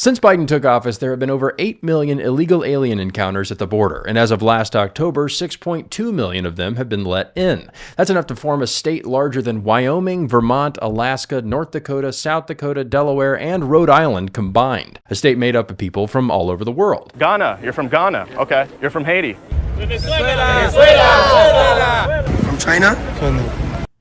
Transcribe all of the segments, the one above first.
Since Biden took office, there have been over 8 million illegal alien encounters at the border, and as of last October, 6.2 million of them have been let in. That's enough to form a state larger than Wyoming, Vermont, Alaska, North Dakota, South Dakota, Delaware, and Rhode Island combined. A state made up of people from all over the world. Ghana. You're from Ghana. Okay. You're from Haiti. Venezuela. From China?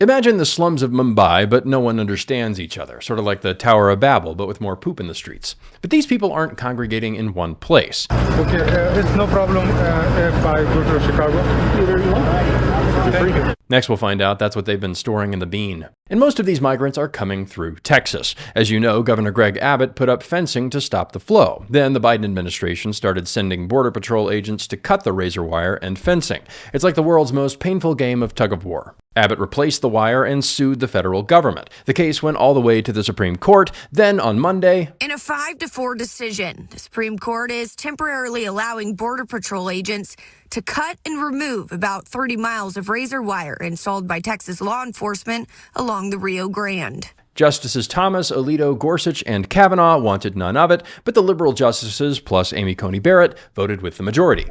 Imagine the slums of Mumbai, but no one understands each other, sort of like the Tower of Babel, but with more poop in the streets. But these people aren't congregating in one place. Okay, it's no problem if I go to Chicago. Either you want. Next, we'll find out that's what they've been storing in the bean. And most of these migrants are coming through Texas. As you know, Governor Greg Abbott put up fencing to stop the flow. Then the Biden administration started sending Border Patrol agents to cut the razor wire and fencing. It's like the world's most painful game of tug-of-war. Abbott replaced the wire and sued the federal government. The case went all the way to the Supreme Court. Then on Monday, in a 5-4 decision, the Supreme Court is temporarily allowing Border Patrol agents to cut and remove about 30 miles of razor wire installed by Texas law enforcement along the Rio Grande. Justices Thomas, Alito, Gorsuch, and Kavanaugh wanted none of it, but the liberal justices, plus Amy Coney Barrett, voted with the majority.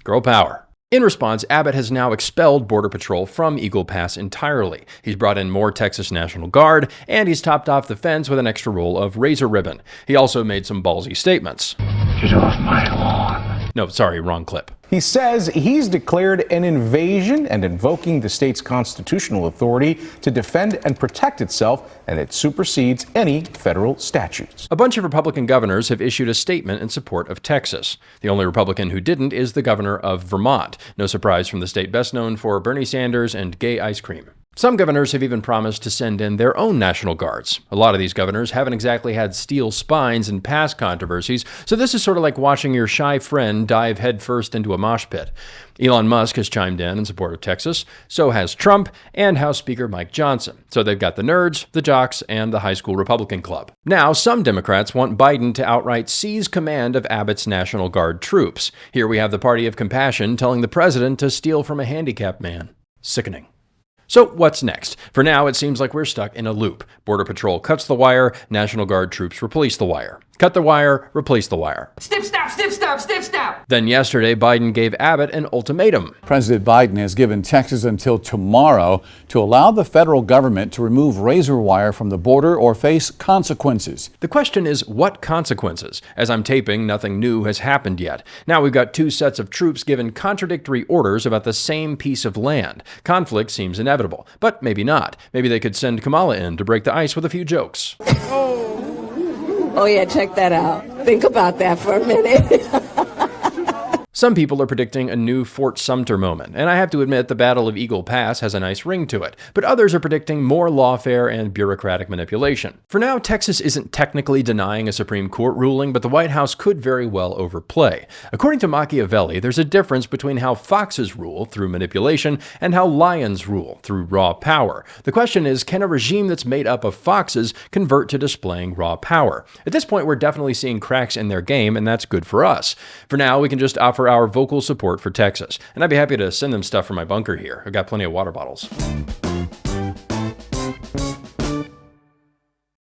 Girl power. In response, Abbott has now expelled Border Patrol from Eagle Pass entirely. He's brought in more Texas National Guard, and he's topped off the fence with an extra roll of razor ribbon. He also made some ballsy statements. Get off my lawn. No, sorry, wrong clip. He says he's declared an invasion and invoking the state's constitutional authority to defend and protect itself, and it supersedes any federal statutes. A bunch of Republican governors have issued a statement in support of Texas. The only Republican who didn't is the governor of Vermont. No surprise from the state best known for Bernie Sanders and gay ice cream. Some governors have even promised to send in their own National Guards. A lot of these governors haven't exactly had steel spines in past controversies, so this is sort of like watching your shy friend dive headfirst into a mosh pit. Elon Musk has chimed in support of Texas, so has Trump and House Speaker Mike Johnson. So they've got the nerds, the jocks, and the high school Republican club. Now, some Democrats want Biden to outright seize command of Abbott's National Guard troops. Here we have the party of compassion telling the president to steal from a handicapped man. Sickening. So what's next? For now, it seems like we're stuck in a loop. Border Patrol cuts the wire, National Guard troops replace the wire. Cut the wire, replace the wire. Snip, snap, snip, snap, snip, snap. Then yesterday, Biden gave Abbott an ultimatum. President Biden has given Texas until tomorrow to allow the federal government to remove razor wire from the border or face consequences. The question is, what consequences? As I'm taping, nothing new has happened yet. Now we've got two sets of troops given contradictory orders about the same piece of land. Conflict seems inevitable, but maybe not. Maybe they could send Kamala in to break the ice with a few jokes. Oh yeah, check that out. Think about that for a minute. Some people are predicting a new Fort Sumter moment, and I have to admit the Battle of Eagle Pass has a nice ring to it, but others are predicting more lawfare and bureaucratic manipulation. For now, Texas isn't technically denying a Supreme Court ruling, but the White House could very well overplay. According to Machiavelli, there's a difference between how foxes rule through manipulation and how lions rule through raw power. The question is, can a regime that's made up of foxes convert to displaying raw power? At this point, we're definitely seeing cracks in their game, and that's good for us. For now, we can just offer our vocal support for Texas, and I'd be happy to send them stuff from my bunker here. I've got plenty of water bottles.